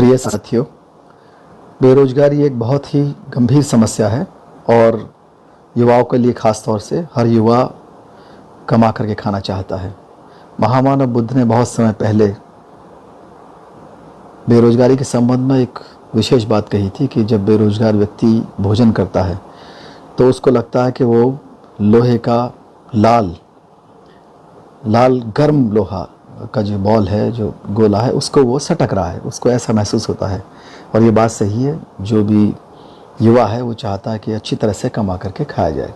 प्रिय साथियों, बेरोजगारी एक बहुत ही गंभीर समस्या है और युवाओं के लिए ख़ास तौर से हर युवा कमा करके खाना चाहता है। महामानव बुद्ध ने बहुत समय पहले बेरोजगारी के संबंध में एक विशेष बात कही थी कि जब बेरोजगार व्यक्ति भोजन करता है तो उसको लगता है कि वो लोहे का लाल गर्म लोहा का जो बॉल है, जो गोला है, उसको वो सटक रहा है, उसको ऐसा महसूस होता है। और ये बात सही है, जो भी युवा है वो चाहता है कि अच्छी तरह से कमा करके खाया जाए।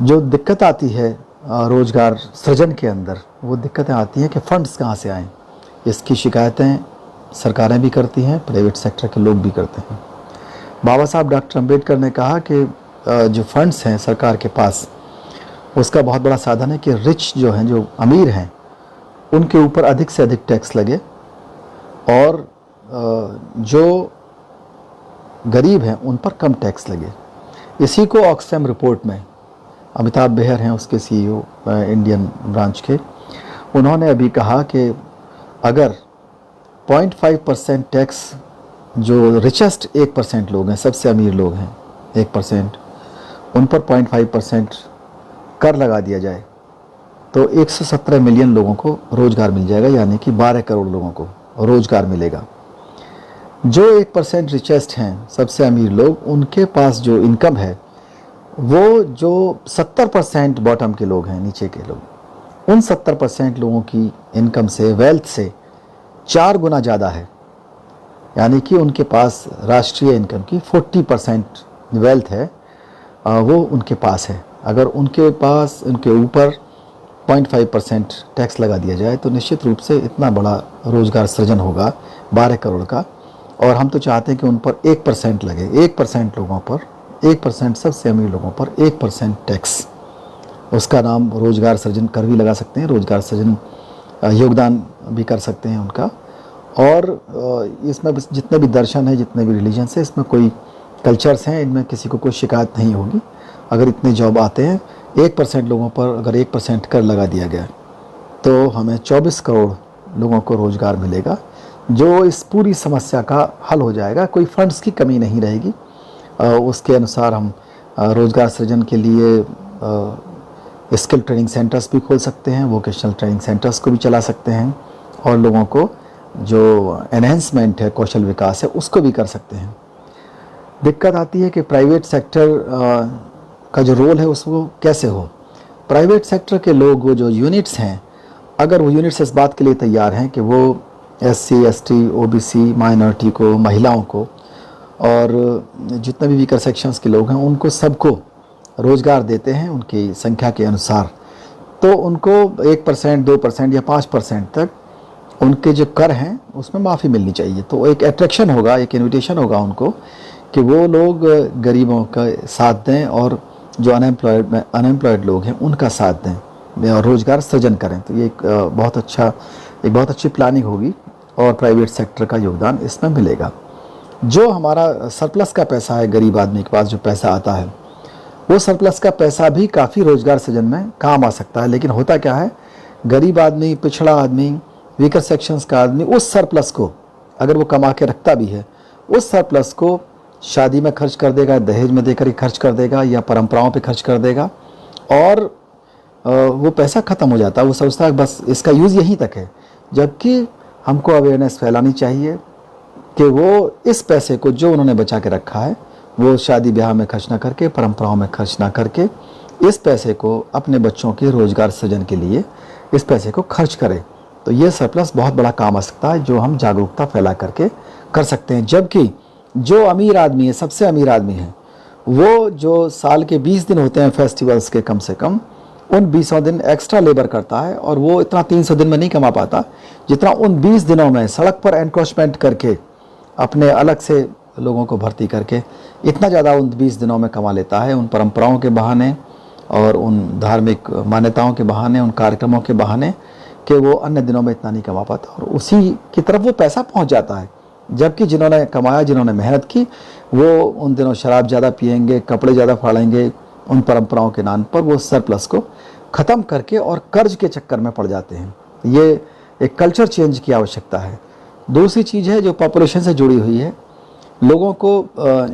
जो दिक्कत आती है रोज़गार सृजन के अंदर, वो दिक्कतें आती हैं कि फंड्स कहाँ से आएँ। इसकी शिकायतें सरकारें भी करती हैं, प्राइवेट सेक्टर के लोग भी करते हैं। बाबा साहब डॉक्टर अम्बेडकर ने कहा कि जो फंड्स हैं सरकार के पास, उसका बहुत बड़ा साधन है कि रिच जो हैं, जो अमीर हैं, उनके ऊपर अधिक से अधिक टैक्स लगे और जो गरीब हैं उन पर कम टैक्स लगे। इसी को ऑक्सफैम रिपोर्ट में अमिताभ बेहर हैं उसके सीईओ इंडियन ब्रांच के, उन्होंने अभी कहा कि अगर 0.5% टैक्स जो रिचेस्ट 1% लोग हैं, सबसे अमीर लोग हैं 1%, उन पर 0.5% कर लगा दिया जाए तो 117 मिलियन लोगों को रोज़गार मिल जाएगा, यानी कि 12 करोड़ लोगों को रोज़गार मिलेगा। जो 1% रिचेस्ट हैं, सबसे अमीर लोग, उनके पास जो इनकम है वो जो 70% बॉटम के लोग हैं, नीचे के लोग, उन 70% लोगों की इनकम से, वेल्थ से 4 गुना ज़्यादा है। यानी कि उनके पास राष्ट्रीय इनकम की 40% वेल्थ है, वो उनके पास है। अगर उनके पास, उनके ऊपर 0.5% टैक्स लगा दिया जाए तो निश्चित रूप से इतना बड़ा रोज़गार सृजन होगा 12 करोड़ का। और हम तो चाहते हैं कि उन पर 1% लगे, 1% लोगों पर, 1% सबसे अमीर लोगों पर 1% टैक्स। उसका नाम रोज़गार सृजन कर भी लगा सकते हैं, रोज़गार सृजन योगदान भी कर सकते हैं उनका। और इसमें जितने भी दर्शन हैं, जितने भी रिलीजन्स हैं, इसमें कोई कल्चर्स हैं, इनमें किसी को कोई शिकायत नहीं होगी। अगर इतने जॉब आते हैं, 1% लोगों पर अगर 1% कर लगा दिया गया तो हमें 24 करोड़ लोगों को रोज़गार मिलेगा, जो इस पूरी समस्या का हल हो जाएगा। कोई फंड्स की कमी नहीं रहेगी। उसके अनुसार हम रोज़गार सृजन के लिए स्किल ट्रेनिंग सेंटर्स भी खोल सकते हैं, वोकेशनल ट्रेनिंग सेंटर्स को भी चला सकते हैं, और लोगों को जो एनहेंसमेंट है, कौशल विकास है, उसको भी कर सकते हैं। दिक्कत आती है कि प्राइवेट सेक्टर का जो रोल है उसको कैसे हो। प्राइवेट सेक्टर के लोग, वो जो यूनिट्स हैं, अगर वो यूनिट्स इस बात के लिए तैयार हैं कि वो SC, ST, OBC, माइनॉरिटी को, महिलाओं को और जितने भी वीकर सेक्शंस के लोग हैं, उनको सबको रोज़गार देते हैं उनकी संख्या के अनुसार, तो उनको 1%, 2% या 5% तक उनके जो कर हैं उसमें माफ़ी मिलनी चाहिए। तो एक अट्रैक्शन होगा, एक इन्विटेशन होगा उनको कि वो लोग गरीबों का साथ दें और जो अनएम्प्लॉयड लोग हैं उनका साथ दें और रोज़गार सृजन करें। तो ये एक बहुत अच्छी प्लानिंग होगी और प्राइवेट सेक्टर का योगदान इसमें मिलेगा। जो हमारा सरप्लस का पैसा है, गरीब आदमी के पास जो पैसा आता है, वो सरप्लस का पैसा भी काफ़ी रोज़गार सृजन में काम आ सकता है। लेकिन होता क्या है, गरीब आदमी, पिछड़ा आदमी, वीकर सेक्शंस का आदमी उस सरप्लस को, अगर वो कमा के रखता भी है, उस सरप्लस को शादी में खर्च कर देगा, दहेज में देकर ही खर्च कर देगा, या परंपराओं पे खर्च कर देगा, और वो पैसा ख़त्म हो जाता है। वो सोचता है बस इसका यूज़ यहीं तक है। जबकि हमको अवेयरनेस फैलानी चाहिए कि वो इस पैसे को जो उन्होंने बचा के रखा है, वो शादी ब्याह में खर्च ना करके, परंपराओं में खर्च ना करके, इस पैसे को अपने बच्चों के रोज़गार सृजन के लिए इस पैसे को खर्च करें। तो ये सरप्लस बहुत बड़ा काम आ सकता है, जो हम जागरूकता फैला करके कर सकते हैं। जबकि जो अमीर आदमी है, सबसे अमीर आदमी है, वो जो साल के 20 दिन होते हैं फेस्टिवल्स के, कम से कम उन 20 दिन एक्स्ट्रा लेबर करता है, और वो इतना 300 दिन में नहीं कमा पाता जितना उन 20 दिनों में सड़क पर एनक्रोचमेंट करके, अपने अलग से लोगों को भर्ती करके, इतना ज़्यादा उन 20 दिनों में कमा लेता है, उन परंपराओं के बहाने और उन धार्मिक मान्यताओं के बहाने, उन कार्यक्रमों के बहाने, कि वो अन्य दिनों में इतना नहीं कमा पाता, और उसी की तरफ वो पैसा पहुंच जाता है। जबकि जिन्होंने कमाया, जिन्होंने मेहनत की, वो उन दिनों शराब ज़्यादा पिएंगे, कपड़े ज़्यादा फाड़ेंगे, उन परंपराओं के नाम पर वो सरप्लस को ख़त्म करके और कर्ज के चक्कर में पड़ जाते हैं। ये एक कल्चर चेंज की आवश्यकता है। दूसरी चीज़ है जो पॉपुलेशन से जुड़ी हुई है, लोगों को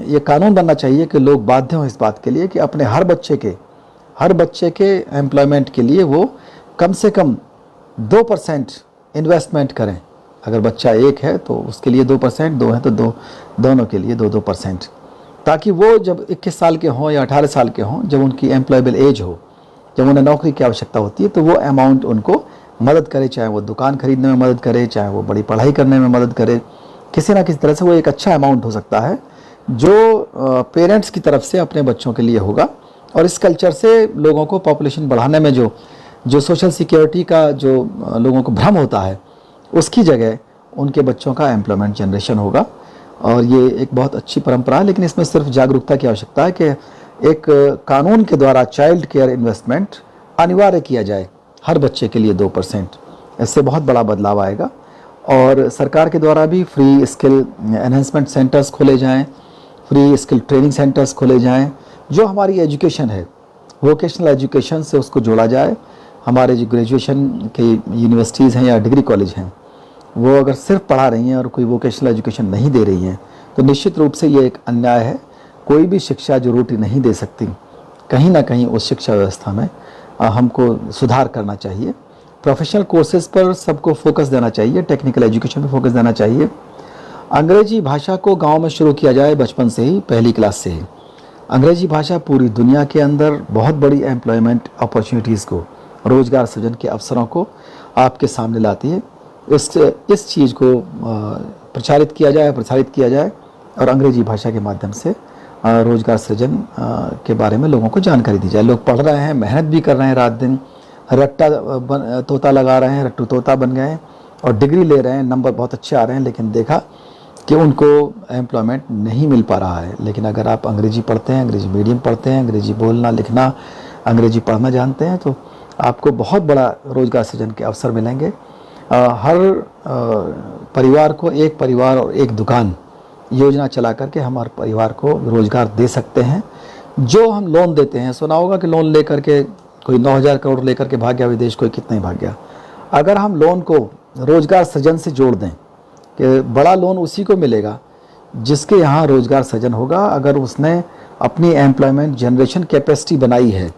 ये कानून बनना चाहिए कि लोग बाध्य हों इस बात के लिए कि अपने हर बच्चे के एम्प्लॉयमेंट के लिए वो कम से कम 2% इन्वेस्टमेंट करें। अगर बच्चा एक है तो उसके लिए 2%, दो है तो दोनों के लिए 2%, ताकि वो जब 21 साल के हों या 18 साल के हों, जब उनकी एम्प्लॉयबल एज हो, जब उन्हें नौकरी की आवश्यकता होती है, तो वो अमाउंट उनको मदद करे, चाहे वो दुकान खरीदने में मदद करे, चाहे वो बड़ी पढ़ाई करने में मदद करे, किसी ना किसी तरह से वो एक अच्छा अमाउंट हो सकता है जो पेरेंट्स की तरफ से अपने बच्चों के लिए होगा। और इस कल्चर से लोगों को पॉपुलेशन बढ़ाने में जो सोशल सिक्योरिटी का जो लोगों को भ्रम होता है, उसकी जगह उनके बच्चों का एम्प्लॉयमेंट जनरेशन होगा। और ये एक बहुत अच्छी परंपरा है, लेकिन इसमें सिर्फ जागरूकता की आवश्यकता है कि एक कानून के द्वारा चाइल्ड केयर इन्वेस्टमेंट अनिवार्य किया जाए हर बच्चे के लिए 2%। इससे बहुत बड़ा बदलाव आएगा। और सरकार के द्वारा भी फ्री स्किल एनहेंसमेंट सेंटर्स खोले जाएं, फ्री स्किल ट्रेनिंग सेंटर्स खोले जाएं, जो हमारी एजुकेशन है वोकेशनल एजुकेशन से उसको जोड़ा जाए। हमारे जो ग्रेजुएशन के यूनिवर्सिटीज़ हैं या डिग्री कॉलेज हैं, वो अगर सिर्फ पढ़ा रही हैं और कोई वोकेशनल एजुकेशन नहीं दे रही हैं, तो निश्चित रूप से ये एक अन्याय है। कोई भी शिक्षा जो रोटी नहीं दे सकती, कहीं ना कहीं उस शिक्षा व्यवस्था में हमको सुधार करना चाहिए। प्रोफेशनल कोर्सेज पर सबको फोकस देना चाहिए, टेक्निकल एजुकेशन पर फोकस देना चाहिए। अंग्रेजी भाषा को गांव में शुरू किया जाए बचपन से ही, पहली क्लास से ही। अंग्रेजी भाषा पूरी दुनिया के अंदर बहुत बड़ी एम्प्लॉयमेंट अपॉर्चुनिटीज़ को, रोज़गार सृजन के अवसरों को आपके सामने लाती है। इस चीज़ को प्रसारित किया जाए और अंग्रेजी भाषा के माध्यम से रोज़गार सृजन के बारे में लोगों को जानकारी दी जाए। लोग पढ़ रहे हैं, मेहनत भी कर रहे हैं, रात दिन तोता लगा रहे हैं, रट्टू तोता बन गए हैं और डिग्री ले रहे हैं, नंबर बहुत अच्छे आ रहे हैं, लेकिन देखा कि उनको एम्प्लॉयमेंट नहीं मिल पा रहा है। लेकिन अगर आप अंग्रेजी पढ़ते हैं, अंग्रेजी मीडियम पढ़ते हैं, अंग्रेजी बोलना लिखना, अंग्रेजी पढ़ना जानते हैं, तो आपको बहुत बड़ा रोज़गार सृजन के अवसर मिलेंगे। हर परिवार को एक परिवार और एक दुकान योजना चला करके हम हर परिवार को रोज़गार दे सकते हैं। जो हम लोन देते हैं, सुना होगा कि लोन लेकर के कोई 9,000 करोड़ लेकर के भाग गया विदेश, कोई कितना ही भाग गया। अगर हम लोन को रोज़गार सृजन से जोड़ दें कि बड़ा लोन उसी को मिलेगा जिसके यहाँ रोज़गार सृजन होगा। अगर उसने अपनी एम्प्लॉयमेंट जनरेशन कैपेसिटी बनाई है,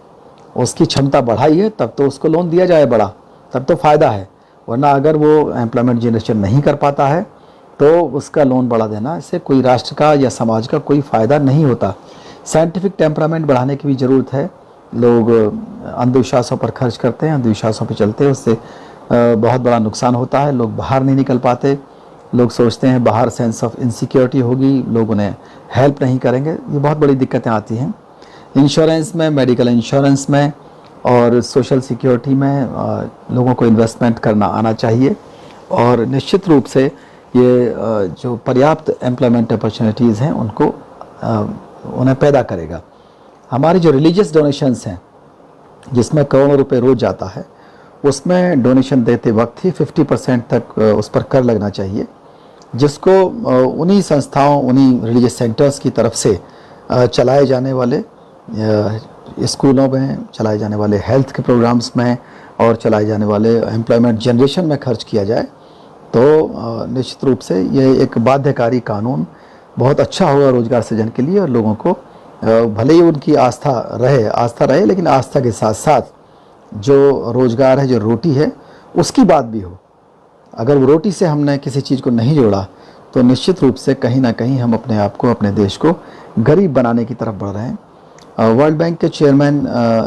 उसकी क्षमता बढ़ाई है, तब तो उसको लोन दिया जाए बड़ा, तब तो फ़ायदा है। वरना अगर वो एम्प्लॉयमेंट जनरेशन नहीं कर पाता है तो उसका लोन बढ़ा देना, इससे कोई राष्ट्र का या समाज का कोई फ़ायदा नहीं होता। साइंटिफिक टेम्परामेंट बढ़ाने की भी ज़रूरत है। लोग अंधविश्वासों पर खर्च करते हैं, अंधविश्वासों पर चलते हैं, उससे बहुत बड़ा नुकसान होता है। लोग बाहर नहीं निकल पाते, लोग सोचते हैं बाहर सेंस ऑफ इनसिक्योरिटी होगी, लोग उन्हें हेल्प नहीं करेंगे, ये बहुत बड़ी दिक्कतें आती हैं। इंश्योरेंस में, मेडिकल इंश्योरेंस में और सोशल सिक्योरिटी में लोगों को इन्वेस्टमेंट करना आना चाहिए। और निश्चित रूप से ये जो पर्याप्त एम्प्लॉयमेंट अपॉर्चुनिटीज़ हैं उनको उन्हें पैदा करेगा। हमारी जो रिलीजियस डोनेशंस हैं, जिसमें करोड़ों रुपए रोज़ जाता है, उसमें डोनेशन देते वक्त ही 50% तक उस पर कर लगना चाहिए, जिसको उन्हीं संस्थाओं, उन्हीं रिलीजियस सेंटर्स की तरफ से चलाए जाने वाले स्कूलों में, चलाए जाने वाले हेल्थ के प्रोग्राम्स में और चलाए जाने वाले एम्प्लॉयमेंट जनरेशन में खर्च किया जाए। तो निश्चित रूप से ये एक बाध्यकारी कानून बहुत अच्छा होगा रोज़गार सृजन के लिए। और लोगों को भले ही उनकी आस्था रहे, लेकिन आस्था के साथ साथ जो रोज़गार है, जो रोटी है, उसकी बात भी हो। अगर वो रोटी से हमने किसी चीज़ को नहीं जोड़ा तो निश्चित रूप से कहीं ना कहीं हम अपने आप को, अपने देश को गरीब बनाने की तरफ बढ़ रहे हैं। वर्ल्ड बैंक के चेयरमैन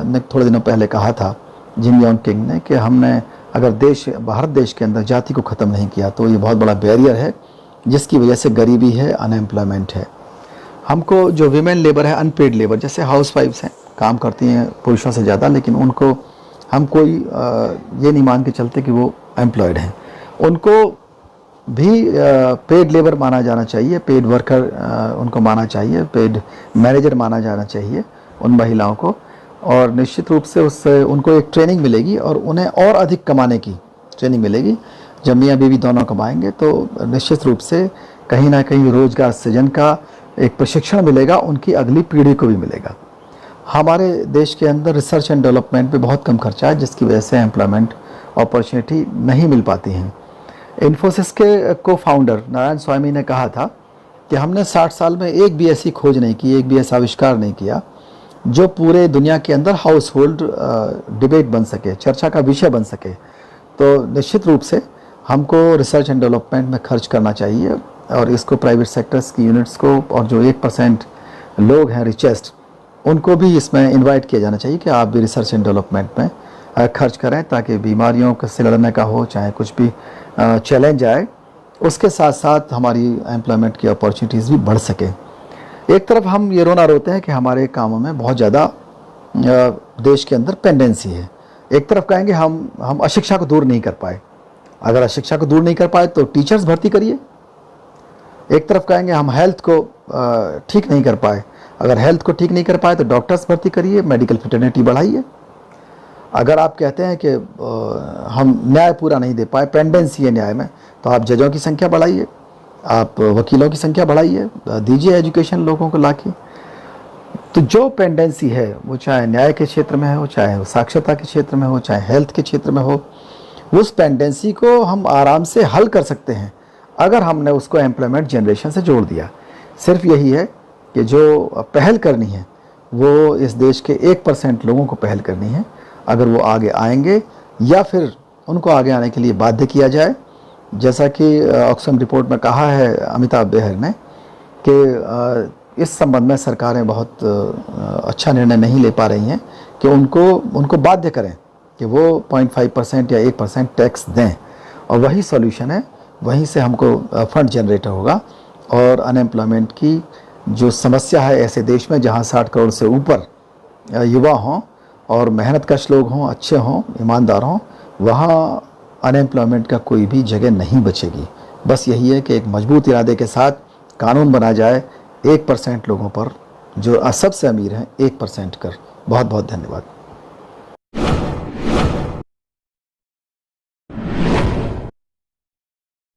ने थोड़े दिनों पहले कहा था, जिम योंग किंग ने, कि हमने अगर भारत देश के अंदर जाति को ख़त्म नहीं किया तो ये बहुत बड़ा बैरियर है, जिसकी वजह से गरीबी है, अनएम्प्लॉयमेंट है। हमको जो वीमेन लेबर है, अनपेड लेबर, जैसे हाउस वाइफ्स हैं, काम करती हैं पुरुषों से ज़्यादा, लेकिन उनको हम कोई ये नहीं मान के चलते कि वो एम्प्लॉयड हैं, उनको भी पेड लेबर माना जाना चाहिए, पेड वर्कर उनको माना चाहिए, पेड मैनेजर माना जाना चाहिए उन महिलाओं को। और निश्चित रूप से उससे उनको एक ट्रेनिंग मिलेगी और उन्हें और अधिक कमाने की ट्रेनिंग मिलेगी। जब मियाँ बीवी दोनों कमाएंगे तो निश्चित रूप से कहीं ना कहीं रोज़गार सृजन का एक प्रशिक्षण मिलेगा, उनकी अगली पीढ़ी को भी मिलेगा। हमारे देश के अंदर रिसर्च एंड डेवलपमेंट पे बहुत कम खर्चा है, जिसकी वजह से एम्प्लॉयमेंट अपॉर्चुनिटी नहीं मिल पाती हैं। इन्फोसिस के को फाउंडर नारायण स्वामी ने कहा था कि हमने 60 साल में एक भी ऐसी खोज नहीं की, एक भी ऐसा आविष्कार नहीं किया जो पूरे दुनिया के अंदर हाउस होल्ड डिबेट बन सके, चर्चा का विषय बन सके। तो निश्चित रूप से हमको रिसर्च एंड डेवलपमेंट में खर्च करना चाहिए और इसको प्राइवेट सेक्टर्स की यूनिट्स को और जो 1% लोग हैं रिचेस्ट, उनको भी इसमें इनवाइट किया जाना चाहिए कि आप भी रिसर्च एंड डेवलपमेंट में खर्च करें, ताकि बीमारियों से लड़ने का हो, चाहे कुछ भी चैलेंज आए, उसके साथ साथ हमारी एम्प्लॉयमेंट की अपॉर्चुनिटीज़ भी बढ़ सके। एक तरफ हम ये रोना रोते हैं कि हमारे कामों में बहुत ज़्यादा देश के अंदर पेंडेंसी है। एक तरफ कहेंगे हम अशिक्षा को दूर नहीं कर पाए। अगर अशिक्षा को दूर नहीं कर पाए तो टीचर्स भर्ती करिए। एक तरफ कहेंगे हम हेल्थ को ठीक नहीं कर पाए। अगर हेल्थ को ठीक नहीं कर पाए तो डॉक्टर्स भर्ती करिए, मेडिकल फ्रेटर्निटी बढ़ाइए। अगर आप कहते हैं कि हम न्याय पूरा नहीं दे पाए, पेंडेंसी है न्याय में, तो आप जजों की संख्या बढ़ाइए, आप वकीलों की संख्या बढ़ाइए, दीजिए एजुकेशन लोगों को लाके। तो जो पेंडेंसी है वो चाहे न्याय के क्षेत्र में हो, चाहे साक्षरता के क्षेत्र में हो, चाहे हेल्थ के क्षेत्र में हो, उस पेंडेंसी को हम आराम से हल कर सकते हैं अगर हमने उसको एम्प्लॉयमेंट जनरेशन से जोड़ दिया। सिर्फ यही है कि जो पहल करनी है वो इस देश के 1% लोगों को पहल करनी है। अगर वो आगे आएंगे या फिर उनको आगे आने के लिए बाध्य किया जाए, जैसा कि ऑक्सफैम रिपोर्ट में कहा है अमिताभ बेहर ने कि इस संबंध में सरकारें बहुत अच्छा निर्णय नहीं ले पा रही हैं कि उनको बाध्य करें कि वो 0.5% या 1% टैक्स दें, और वही सॉल्यूशन है। वहीं से हमको फंड जनरेटर होगा और अनएम्प्लॉयमेंट की जो समस्या है ऐसे देश में जहां 60 करोड़ से ऊपर युवा हों और मेहनतकश लोग हों, अच्छे हों, ईमानदार हों, वहाँ अनएम्प्लॉयमेंट का कोई भी जगह नहीं बचेगी। बस यही है कि एक मजबूत इरादे के साथ कानून बना जाए 1% लोगों पर, जो सबसे अमीर हैं 1% कर। बहुत बहुत धन्यवाद।